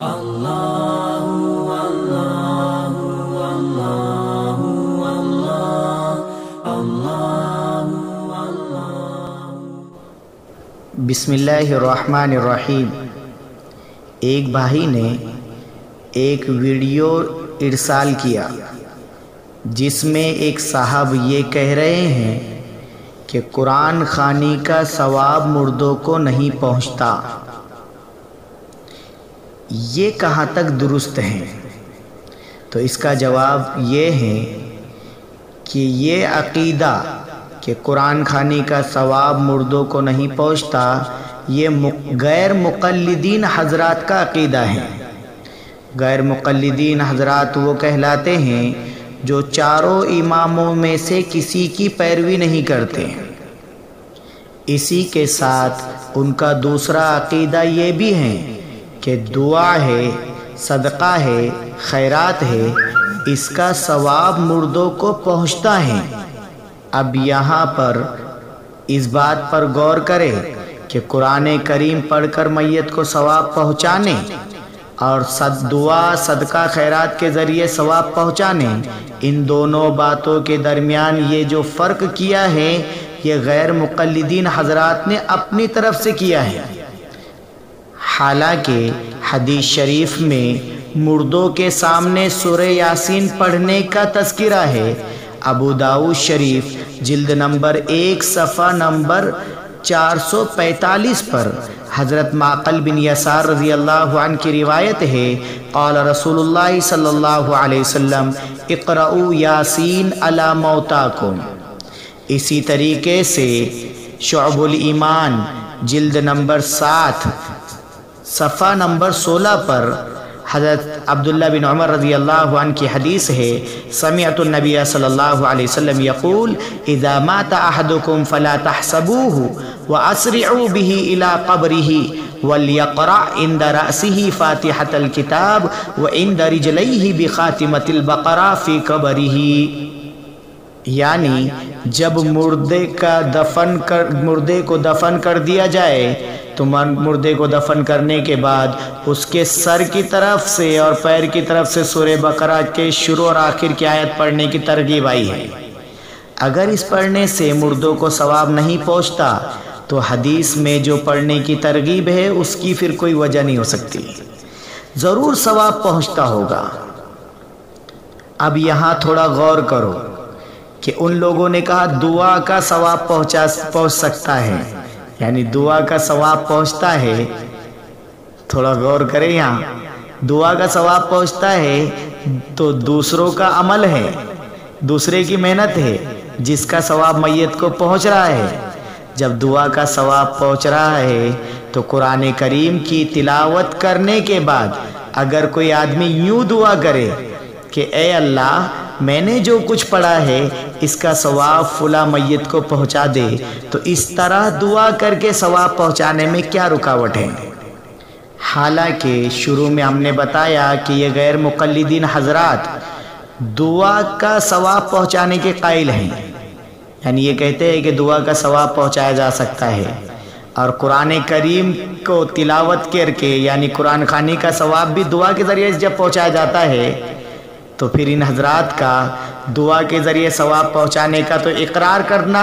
बिस्मिल्लाहिर्रहमानिर्रहीम। एक भाई ने एक वीडियो इरसाल किया जिसमें एक साहब ये कह रहे हैं कि कुरान ख़वानी का सवाब मुर्दों को नहीं पहुंचता। ये कहाँ तक दुरुस्त है? तो इसका जवाब ये है कि ये अक़ीदा कि कुरान ख़वानी का सवाब मुर्दों को नहीं पहुंचता, ये गैर मुक़ल्लिदीन हज़रात का अक़ीदा है। गैर मुक़ल्लिदीन हज़रात वो कहलाते हैं जो चारों इमामों में से किसी की पैरवी नहीं करते। इसी के साथ उनका दूसरा अक़ीदा ये भी है कि दुआ है, सदक़ा है, खैरात है, इसका सवाब मुर्दों को पहुंचता है। अब यहाँ पर इस बात पर गौर करें कि कुरान करीम पढ़कर मैयत को सवाब पहुँचाने और दुआ, सदका, खैरात के ज़रिए सवाब पहुँचाने, इन दोनों बातों के दरमियान ये जो फ़र्क किया है ये गैर मुक़ल्लिदीन हज़रात ने अपनी तरफ से किया है। हालांकि हदीस शरीफ में मुर्दों के सामने सूरह यासीन पढ़ने का तज़किरा है। अबू दाऊद शरीफ जिल्द नंबर 1 सफ़ा नंबर 445 पर हज़रत माक़ल बिन यसार रज़ी अल्लाहु अन्हु की रिवायत है, क़ाल रसूलुल्लाह सल्लल्लाहु अलैहि वसल्लम इक़राऊ यासीन अला मौताकुम। इसी तरीके से शुअबुल ईमान जिल्द नंबर 7 सफ़ा नंबर 16 पर हज़रत अब्दुल्ला बिन उमर रज़ी अल्लाहु अन्हु की हदीस है, समिअतु नबिय्य सल्लल्लाहु अलैहि वसल्लम यक़ूल इज़ा माता अहदुकुम फ़ला तहसबूहु व अस्रिऊ बिही इला क़ब्रिही वल्यक़रा इंद रअसिही फ़ातिहतल किताब व इंद रिजलैहि बिख़ातिमतिल बक़रा फ़ी क़ब्रिही। यानी जब मुर्दे को दफन कर दिया जाए तो मुर्दे को दफन करने के बाद उसके सर की तरफ से और पैर की तरफ से सूरह बकरा के शुरू और आखिर की आयत पढ़ने की तरगीब आई है। अगर इस पढ़ने से मुर्दों को सवाब नहीं पहुंचता तो हदीस में जो पढ़ने की तरगीब है उसकी फिर कोई वजह नहीं हो सकती, ज़रूर सवाब पहुंचता होगा। अब यहाँ थोड़ा गौर करो कि उन लोगों ने कहा दुआ का सवाब पहुंच सकता है, यानी दुआ का सवाब पहुंचता है। थोड़ा गौर करें, यहाँ दुआ का सवाब पहुंचता है तो दूसरों का अमल है, दूसरे की मेहनत है जिसका सवाब मैयत को पहुंच रहा है। जब दुआ का सवाब पहुंच रहा है तो कुरान करीम की तिलावत करने के बाद अगर कोई आदमी यूं दुआ करे कि ए अल्लाह मैंने जो कुछ पढ़ा है इसका सवाब फुला मैयत को पहुंचा दे, तो इस तरह दुआ करके सवाब पहुंचाने में क्या रुकावट है? हालांकि शुरू में हमने बताया कि ये गैर मुक़ल्लिदीन हज़रात दुआ का सवाब पहुंचाने के कायल हैं, यानी ये कहते हैं कि दुआ का सवाब पहुंचाया जा सकता है। और कुरान करीम को तिलावत करके यानी कुरान ख़वानी का सवाब भी दुआ के ज़रिए जब पहुंचाया जाता है तो फिर इन हज़रात का दुआ के ज़रिए सवाब पहुँचाने का तो इकरार करना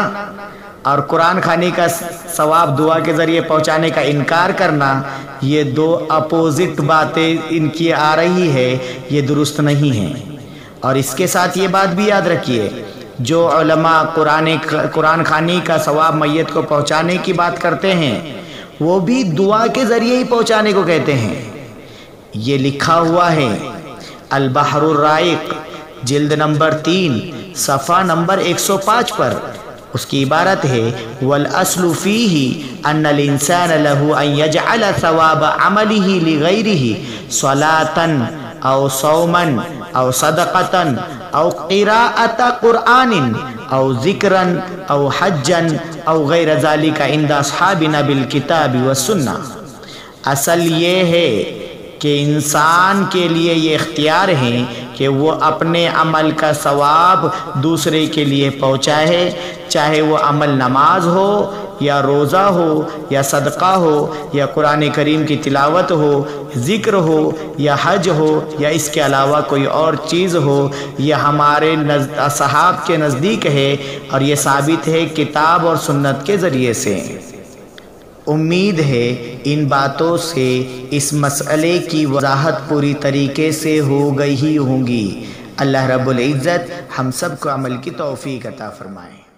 और कुरान ख़वानी का सवाब दुआ के ज़रिए पहुँचाने का इनकार करना, ये दो अपोजिट बातें इनकी आ रही है, ये दुरुस्त नहीं है। और इसके साथ ये बात भी याद रखिए, जो उलमा कुरान ख़वानी का सवाब मैयत को पहुँचाने की बात करते हैं वो भी दुआ के ज़रिए ही पहुँचाने को कहते हैं। ये लिखा हुआ है अल बहरुर राइक जिल्द नंबर 3 सफ़ा नंबर 105 पर। उसकी इबारत है वल अस्लु फ़ीही अन्नल इंसान लहु अन यजअल सवाब अमलिही लिगैरिही सलातन औ सौमन औ सदक़तन औ क़िराअत क़ुरआनिन औ ज़िक्रन औ हज्जन औ गैर ज़ालिका इंदा अस्हाबिना बिल किताबि व सुन्नह। असल ये है कि इंसान के लिए ये इख्तियार है कि वो अपने अमल का सवाब दूसरे के लिए पहुँचाए, चाहे वो अमल नमाज हो یا روزہ ہو یا صدقہ ہو یا قرآن کریم کی تلاوت ہو، ذکر ہو یا حج ہو یا اس کے علاوہ کوئی اور چیز ہو، یہ ہمارے اصحاب کے نزدیک ہے اور یہ ثابت ہے کتاب اور سنت کے ذریعے سے۔ امید ہے ان باتوں سے اس مسئلے کی وضاحت پوری طریقے سے ہو گئی ہی ہوگی۔ اللہ رب العزت ہم سب کو عمل کی توفیق عطا فرمائے۔